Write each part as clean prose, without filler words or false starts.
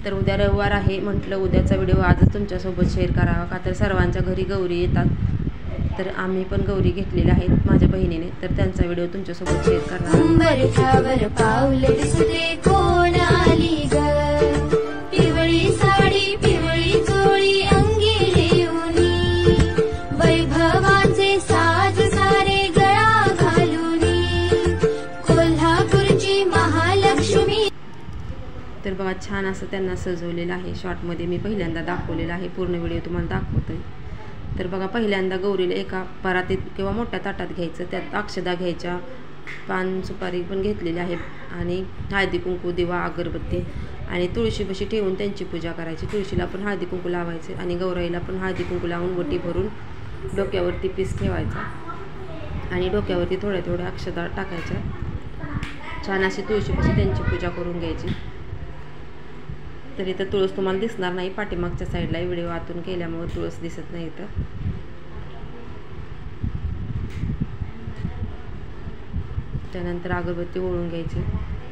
तर उद्या रविवार आहे, म्हटलं उद्याचा व्हिडिओ आजच तुमच्यासोबत शेअर करावा, का तर सर्वांच्या घरी गौरी येतात. तर आम्ही पण गौरी घेतलेल्या आहेत माझ्या बहिणीने, तर त्यांचा व्हिडिओ तुमच्यासोबत शेअर करणार. पिवळी साडी पिवळी चोळी अंगी घेऊनी, वैभवाचे साज सारे गळा घालूनी, कोल्हापूरची महालक्ष्मी. तर बघा छान असं त्यांना सजवलेलं आहे. शॉर्टमध्ये मी पहिल्यांदा दाखवलेलं आहे, पूर्ण व्हिडिओ तुम्हाला दाखवतोय. तर बघा पहिल्यांदा गौरीला एका परातीत किंवा मोठ्या ताटात घ्यायचं, त्यात अक्षदा घ्यायच्या, पान सुपारी पण घेतलेली आहे आणि हळदी कुंकू, दिवा, अगरबत्ती आणि तुळशीपाशी ठेवून त्यांची पूजा करायची. तुळशीला पण हळदी कुंकू लावायचे आणि गौराईला पण हळदी कुंकू लावून वटी भरून डोक्यावरती पीस ठेवायचा आणि डोक्यावरती थोड्या थोड्या अक्षदा टाकायच्या. छान अशी तुळशीपाशी त्यांची पूजा करून घ्यायची. तर इथं तुळस तुम्हाला दिसणार नाही, पाठीमागच्या साईडला व्हिडिओ आतून केल्यामुळे तुळस दिसत नाही इथं. त्यानंतर अगरबत्ती ओळून घ्यायची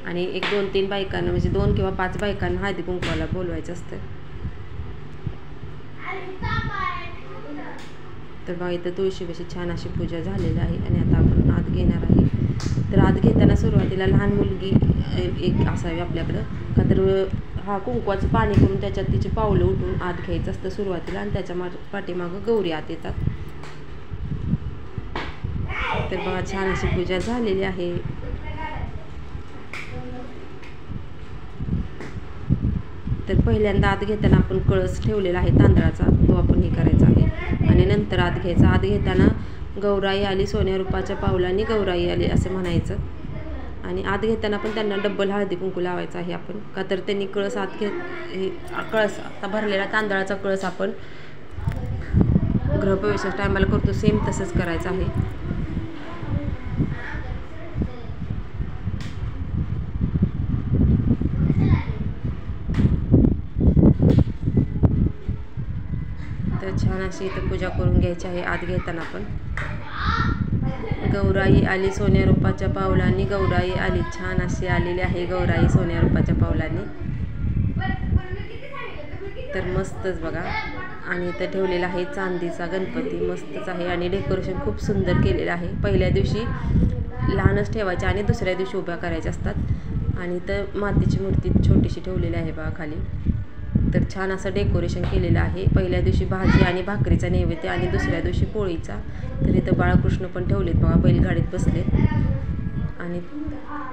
आणि एक 2-3 बायकांना, म्हणजे 2 किंवा 5 बायकांना हळदी कुंकवाला बोलवायचं असतं. तर बघा इथं तुळशीपाशी छान अशी पूजा झालेली आहे आणि आता आपण आत घेणार आहे. तर आत घेताना सुरुवातीला लहान मुलगी एक असावी आपल्याकडं, का तर हा कुंकवाचं पाणी करून त्याच्यात तिची पावलं उठून आत घ्यायचं असतं सुरुवातीला आणि त्याच्या पाठीमागं गौरी आत येतात. तर बघा छान अशी पूजा झालेली आहे. तर पहिल्यांदा आत घेताना आपण कळस ठेवलेला आहे तांदळाचा, तो आपण हे करायचा आहे आणि नंतर आत घ्यायचा. आत घेताना गौराई आली सोन्या रूपाच्या पावलांनी गौराई आली असं म्हणायचं आणि आत घेताना पण त्यांना डब्बल हळदी कुंकू लावायचं आहे आपण, का तर त्यांनी कळस आत कळस आता भरलेला तांदळाचा कळस आपण गृहप्रवेशाच्या टायमाला करतो सेम तसंच करायचं आहे. तर छान अशी इथं पूजा करून घ्यायची आहे. आत घेताना पण गौराई आली सोन्या रूपाच्या पावलांनी गौराई आली, छान अशी आलेली आहे गौराई सोन्या रूपाच्या पावलांनी. तर मस्तच बघा. आणि इथं ठेवलेला आहे चांदीचा गणपती, मस्तच आहे आणि डेकोरेशन खूप सुंदर केलेलं आहे. पहिल्या दिवशी लहानच ठेवायचे आणि दुसऱ्या दिवशी उभ्या करायच्या असतात आणि इथं मातीची मूर्ती छोटीशी ठेवलेली आहे बघा खाली. तर छान असं डेकोरेशन केलेलं आहे. पहिल्या दिवशी भाजी आणि भाकरीचा नैवेद्य आणि दुसऱ्या दिवशी पोळीचा. तर इथं बाळकृष्ण पण ठेवलेत बघा, बैलगाडीत बसलेत आणि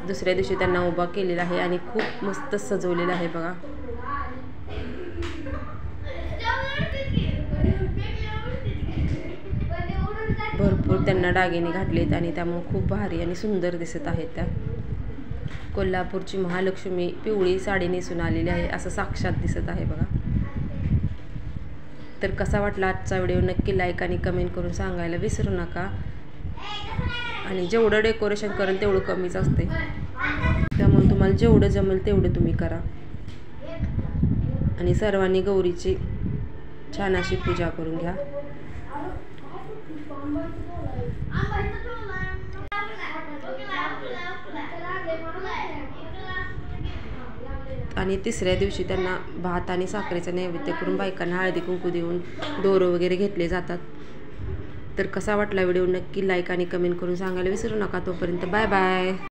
दुसऱ्या दिवशी त्यांना उभा केलेला आहे आणि खूप मस्त सजवलेलं आहे बघा. भरपूर त्यांना दागिने घातलेत आणि त्यामुळे खूप भारी आणि सुंदर दिसत आहेत त्या. कोल्हापूरची महालक्ष्मी पिवळी साडी नेसून आलेली आहे असं साक्षात दिसत आहे बघा. तर कसा वाटला आजचा व्हिडिओ नक्की लाईक आणि कमेंट करून सांगायला विसरू नका. आणि जेवढं डेकोरेशन करेल तेवढं कमीच असते, त्यामुळे तुम्हाला जेवढं जमेल तेवढं तुम्ही करा. आणि सर्वांनी गौरीची छान अशी पूजा करून घ्या. आणि तिसऱ्या दिवशी त्यांना भात आणि साखरेचा नैवेद्य करून बायकांना हळदी कुंकू देऊन दोरं वगैरे घेतले जातात. तर कसा वाटला व्हिडिओ नक्की लाईक आणि कमेंट करून सांगायला विसरू नका. तोपर्यंत बाय बाय.